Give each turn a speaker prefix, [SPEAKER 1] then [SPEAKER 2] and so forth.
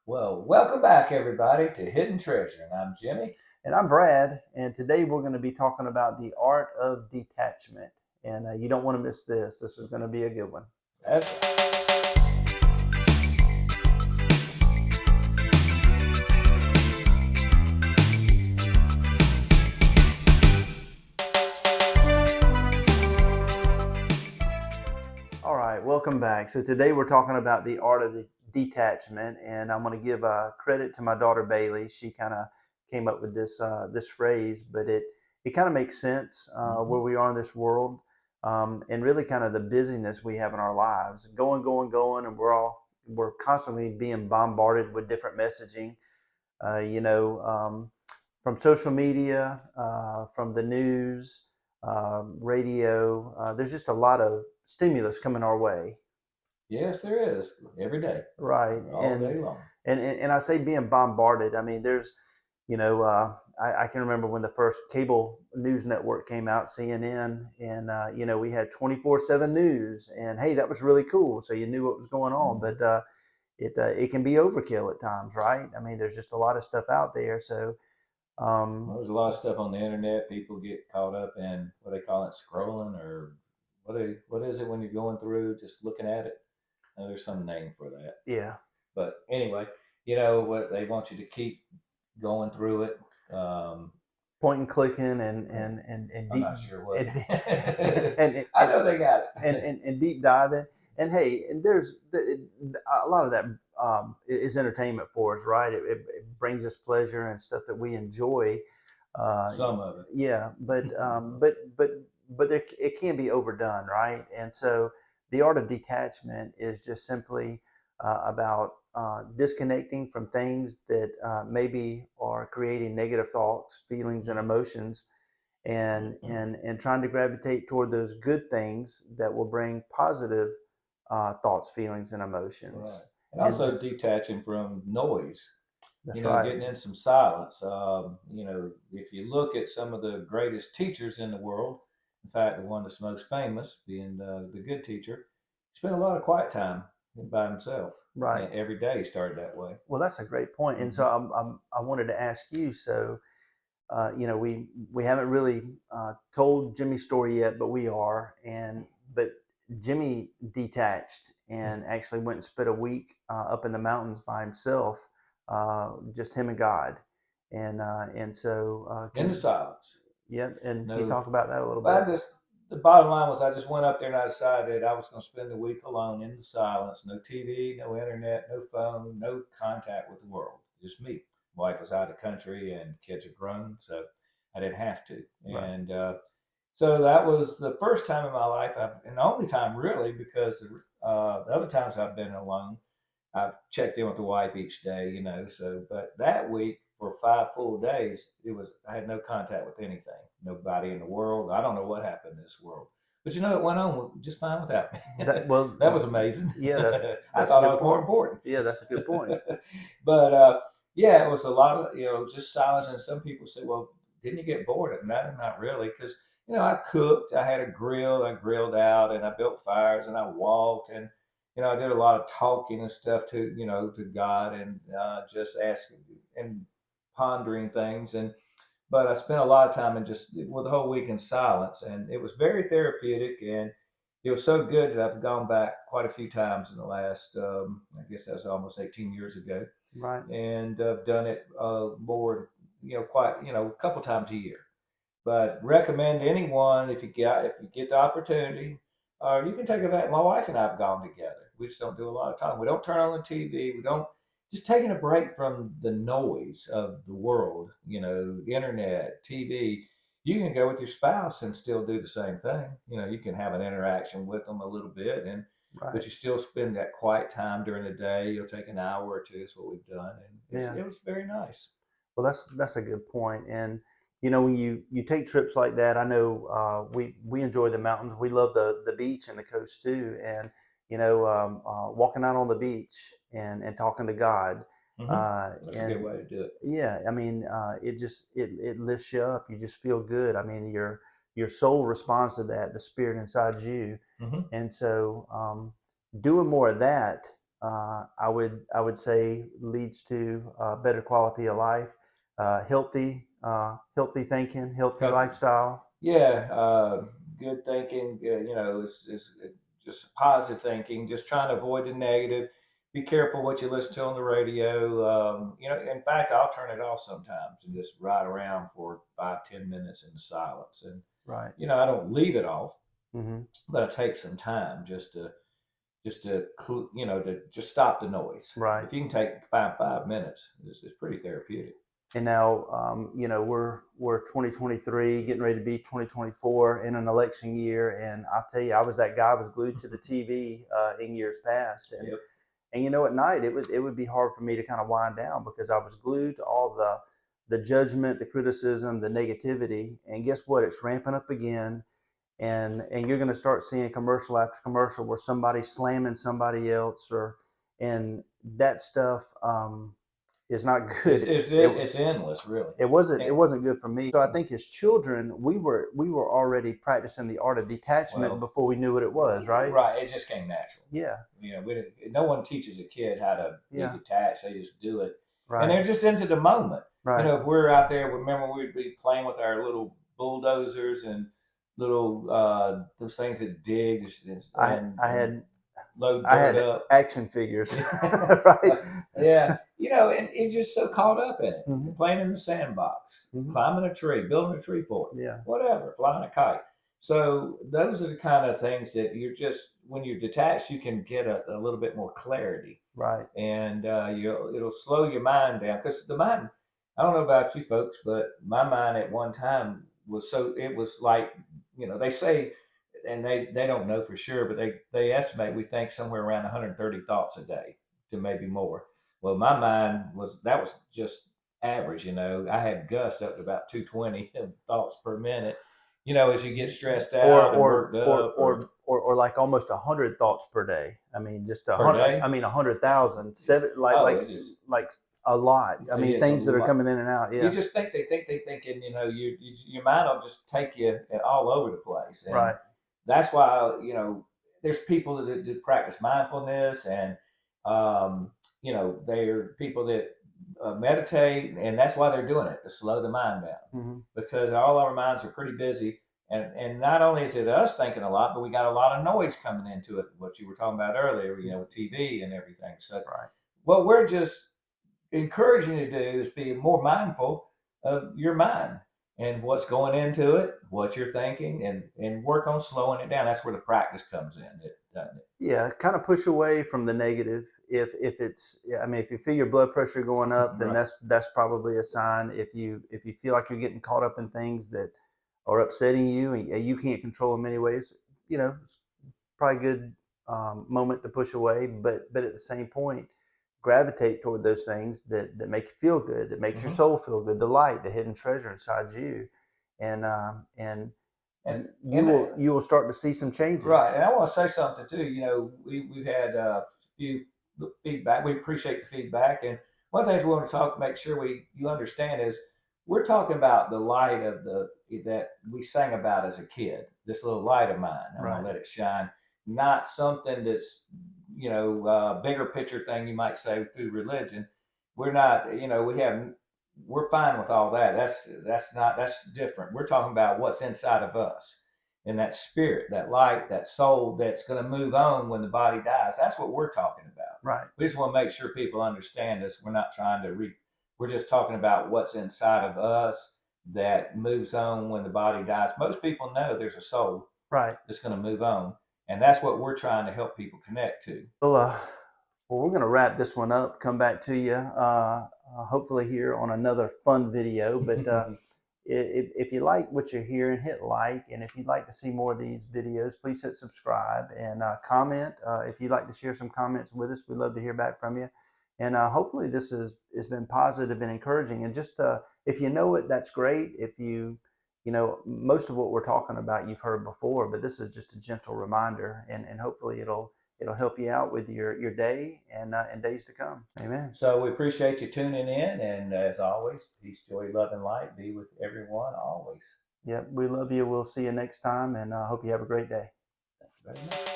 [SPEAKER 1] Well, welcome back, everybody, to Hidden Treasure. And I'm Jimmy.
[SPEAKER 2] And I'm Brad, and today we're going to be talking about the art of detachment. And you don't want to miss this. This is going to be a good one.
[SPEAKER 1] That's
[SPEAKER 2] All right, welcome back. So today we're talking about the art of the detachment, and I'm going to give credit to my daughter Bailey. She kind of came up with this phrase, but it kind of makes sense where we are in this world, and really kind of the busyness we have in our lives, going, going, going, and we're constantly being bombarded with different messaging. Uh, you know, um, from social media, from the news, radio. There's just a lot of stimulus coming our way.
[SPEAKER 1] Yes, there is every day,
[SPEAKER 2] Right.
[SPEAKER 1] all day long.
[SPEAKER 2] And I say being bombarded. I mean, there's, you know, I can remember when the first cable news network came out, CNN, and we had 24/7 news, and hey, that was really cool. So you knew what was going on,
[SPEAKER 1] Mhm.
[SPEAKER 2] but it can be overkill at times, right? I mean, there's just a lot of stuff out there. So
[SPEAKER 1] Well, there's a lot of stuff on the internet. People get caught up in what they call it, scrolling, or what is it when you're going through just looking at it? There's some name for that.
[SPEAKER 2] yeah,
[SPEAKER 1] But anyway, what they want you to keep going through it. Um,
[SPEAKER 2] point and clicking
[SPEAKER 1] yeah,
[SPEAKER 2] and
[SPEAKER 1] I'm
[SPEAKER 2] deep
[SPEAKER 1] not sure what.
[SPEAKER 2] and
[SPEAKER 1] I
[SPEAKER 2] and
[SPEAKER 1] know they got
[SPEAKER 2] and,
[SPEAKER 1] it.
[SPEAKER 2] and deep diving. And hey, and a lot of that is entertainment for us, right? It brings us pleasure and stuff that we enjoy. Uh,
[SPEAKER 1] Some of it.
[SPEAKER 2] yeah, but it can be overdone, right? And so the art of detachment is just simply about disconnecting from things that maybe are creating negative thoughts, feelings, and emotions, and trying to gravitate toward those good things that will bring positive thoughts, feelings, and
[SPEAKER 1] Right.
[SPEAKER 2] emotions.
[SPEAKER 1] And
[SPEAKER 2] And
[SPEAKER 1] also detaching from noise,
[SPEAKER 2] that's right,
[SPEAKER 1] getting in some silence. If you look at some of the greatest teachers in the world, in fact, the one that's most famous, being the good teacher, spent a lot of quiet time by himself.
[SPEAKER 2] right.
[SPEAKER 1] And every day started that way.
[SPEAKER 2] Well, that's a great point. And so
[SPEAKER 1] Hmm.
[SPEAKER 2] I wanted to ask you. So we haven't really told Jimmy's story yet, but we are. And but Jimmy detached and actually went and spent a week up in the mountains by himself, just him and God. And so
[SPEAKER 1] In the
[SPEAKER 2] can
[SPEAKER 1] silence.
[SPEAKER 2] yep. And can you
[SPEAKER 1] No,
[SPEAKER 2] talk about that a little
[SPEAKER 1] but
[SPEAKER 2] bit?
[SPEAKER 1] the bottom line was I just went up there and I decided I was going to spend the week alone in the silence. No TV, no internet, no phone, no contact with the world. Just me. Wife was out of the country and kids are grown, so I didn't have to.
[SPEAKER 2] Right.
[SPEAKER 1] And so that was the first time in my life, and the only time really, because the other times I've been alone, I've checked in with the wife each day, So, but that week for 5 full days, I had no contact with anything, nobody in the world. I don't know what happened in this world, but it went on just fine without me.
[SPEAKER 2] That well,
[SPEAKER 1] That was amazing.
[SPEAKER 2] yeah.
[SPEAKER 1] I
[SPEAKER 2] That's a
[SPEAKER 1] thought I
[SPEAKER 2] good
[SPEAKER 1] was more
[SPEAKER 2] point.
[SPEAKER 1] important.
[SPEAKER 2] Yeah, that's a good point.
[SPEAKER 1] But yeah, it was a lot of just silence. And some people say, "Well, didn't you get bored?" No, not really, because I cooked. I had a grill. I grilled out, and I built fires, and I walked, and I did a lot of talking and stuff to God, and just asking and pondering things. And but I spent a lot of time in just with the whole week in silence, and it was very therapeutic, and it was so good that I've gone back quite a few times in the last. I guess that's almost 18 years ago,
[SPEAKER 2] Right.
[SPEAKER 1] and I've done it more, quite a couple times a year. But recommend anyone if you get the opportunity, or you can take a vac. My wife and I have gone together. We just don't do a lot of time. We don't turn on the TV. We don't just taking a break from the noise of the world. Internet, TV. You can go with your spouse and still do the same thing. You can have an interaction with them a little bit, but
[SPEAKER 2] Right.
[SPEAKER 1] you still spend that quiet time during the day. You'll take an hour or two. Is what we've done, and
[SPEAKER 2] Yeah.
[SPEAKER 1] it was very nice.
[SPEAKER 2] Well, that's a good point. And when you take trips like that, I know we enjoy the mountains. We love the beach and the coast too. And walking out on the beach and talking to God.
[SPEAKER 1] Hmm. That's a good
[SPEAKER 2] And
[SPEAKER 1] way to do it.
[SPEAKER 2] yeah, I mean, it lifts you up. You just feel good. I mean, your soul responds to that. The spirit inside you.
[SPEAKER 1] Hmm.
[SPEAKER 2] And so doing more of that. I would say leads to better quality of life, healthy thinking, healthy
[SPEAKER 1] Healthy.
[SPEAKER 2] lifestyle.
[SPEAKER 1] Yeah, good thinking. Is just positive thinking. Just trying to avoid the negative. Be careful what you listen to on the radio. In fact, I'll turn it off sometimes and just ride around for 5, 10 minutes in the silence. And
[SPEAKER 2] Right.
[SPEAKER 1] I don't leave it off,
[SPEAKER 2] Hmm.
[SPEAKER 1] but I take some time to just stop the noise.
[SPEAKER 2] Right.
[SPEAKER 1] If you can take 5 minutes, it's pretty therapeutic.
[SPEAKER 2] And now, we're 2023, getting ready to be 2024 in an election year, and I'll tell you, I was that guy. I was glued to the TV in years past,
[SPEAKER 1] Yep.
[SPEAKER 2] and at night it would be hard for me to kind of wind down because I was glued to all the judgment, the criticism, the negativity, and guess what? It's ramping up again, and you're going to start seeing commercial after commercial where somebody's slamming somebody else, and that stuff is not
[SPEAKER 1] It's
[SPEAKER 2] good.
[SPEAKER 1] it's
[SPEAKER 2] It
[SPEAKER 1] it's endless, really.
[SPEAKER 2] it wasn't
[SPEAKER 1] And,
[SPEAKER 2] it wasn't good for me. So I think as children we were already practicing the art of detachment
[SPEAKER 1] well,
[SPEAKER 2] before we knew what it was, right?
[SPEAKER 1] right, it just came natural.
[SPEAKER 2] Yeah,
[SPEAKER 1] No one teaches a kid how to be
[SPEAKER 2] yeah,
[SPEAKER 1] detached. They just do it, and
[SPEAKER 2] right,
[SPEAKER 1] they're just into the moment.
[SPEAKER 2] right.
[SPEAKER 1] If we're out there, remember we'd be playing with our little bulldozers and little those things that dig
[SPEAKER 2] I
[SPEAKER 1] and
[SPEAKER 2] I had
[SPEAKER 1] load
[SPEAKER 2] I
[SPEAKER 1] dirt
[SPEAKER 2] had
[SPEAKER 1] up.
[SPEAKER 2] action figures,
[SPEAKER 1] Yeah,
[SPEAKER 2] right?
[SPEAKER 1] yeah. And it's just so caught up in it.
[SPEAKER 2] Hmm.
[SPEAKER 1] Playing in the sandbox,
[SPEAKER 2] Hmm.
[SPEAKER 1] climbing a tree, building a tree fort,
[SPEAKER 2] Yeah,
[SPEAKER 1] whatever, flying a kite. So those are the kind of things that when you're detached, you can get a little bit more clarity,
[SPEAKER 2] right.
[SPEAKER 1] and it'll slow your mind down because the mind. I don't know about you folks, but my mind at one time it was like they say, and they don't know for sure, but they estimate we think somewhere around 130 thoughts a day to maybe more. Well, my mind was just average. I had gust up to about 220 thoughts per minute. As you get stressed
[SPEAKER 2] Or
[SPEAKER 1] out and
[SPEAKER 2] or
[SPEAKER 1] worked
[SPEAKER 2] or
[SPEAKER 1] up, or
[SPEAKER 2] or or like almost 100 thoughts per day. I mean, just a
[SPEAKER 1] per
[SPEAKER 2] hundred.
[SPEAKER 1] day.
[SPEAKER 2] I mean, 100,000, seven,
[SPEAKER 1] Oh, it is.
[SPEAKER 2] like a lot. I
[SPEAKER 1] It
[SPEAKER 2] mean,
[SPEAKER 1] is a
[SPEAKER 2] things that are
[SPEAKER 1] lot.
[SPEAKER 2] coming in and out.
[SPEAKER 1] You
[SPEAKER 2] Yeah,
[SPEAKER 1] just think they thinking. Your mind will just take you all over the place, and
[SPEAKER 2] right.
[SPEAKER 1] that's why there's people that practice mindfulness, and there are people that meditate, and that's why they're doing it to slow the mind down
[SPEAKER 2] Hmm.
[SPEAKER 1] because all our minds are pretty busy. And not only is it us thinking a lot, but we got a lot of noise coming into it. What you were talking about earlier, with TV and everything. So,
[SPEAKER 2] Right.
[SPEAKER 1] what we're just encouraging you to do is be more mindful of your mind and what's going into it, what you're thinking, and work on slowing it down. That's where the practice comes in, doesn't it?
[SPEAKER 2] Yeah, kind of push away from the negative. If it's, yeah, I mean, if you feel your blood pressure going up, then
[SPEAKER 1] Right.
[SPEAKER 2] that's probably a sign. If you feel like you're getting caught up in things that are upsetting you and you can't control in many ways, it's probably a good moment to push away. But at the same point, gravitate toward those things that make you feel good, that makes your
[SPEAKER 1] Hmm.
[SPEAKER 2] soul feel good, the light, the hidden treasure inside you, and
[SPEAKER 1] And
[SPEAKER 2] you
[SPEAKER 1] and
[SPEAKER 2] will start to see some
[SPEAKER 1] right.
[SPEAKER 2] changes.
[SPEAKER 1] And I want to say something too. We've had a few feedback. We appreciate the feedback. And one of the things we want to make sure you understand is we're talking about the light of that we sang about as a kid. This little light of mine. I'm gonna
[SPEAKER 2] Right.
[SPEAKER 1] let it shine. Not something that's bigger picture thing you might say through religion. We're not. We're fine with all that. That's different. We're talking about what's inside of us and that spirit, that light, that soul that's going to move on when the body dies. That's what we're talking about.
[SPEAKER 2] Right.
[SPEAKER 1] We just want to make sure people understand this. We're not trying to we're just talking about what's inside of us that moves on when the body dies. Most people know there's a soul
[SPEAKER 2] Right.
[SPEAKER 1] that's going to move on. And that's what we're trying to help people connect to.
[SPEAKER 2] Well, we're going to wrap this one up. Come back to you, hopefully here on another fun video. But if you like what you're hearing, hit like, and if you'd like to see more of these videos, please hit subscribe and comment. If you'd like to share some comments with us, we'd love to hear back from you. And hopefully this has been positive and encouraging. And just if you know it, that's great. If most of what we're talking about you've heard before, but this is just a gentle reminder, and hopefully it'll help you out with your day and days to come. Amen.
[SPEAKER 1] So we appreciate you tuning in. And as always, peace, joy, love, and light be with everyone always.
[SPEAKER 2] Yep, we love you. We'll see you next time, and hope you have a great day.
[SPEAKER 1] Thank you very much.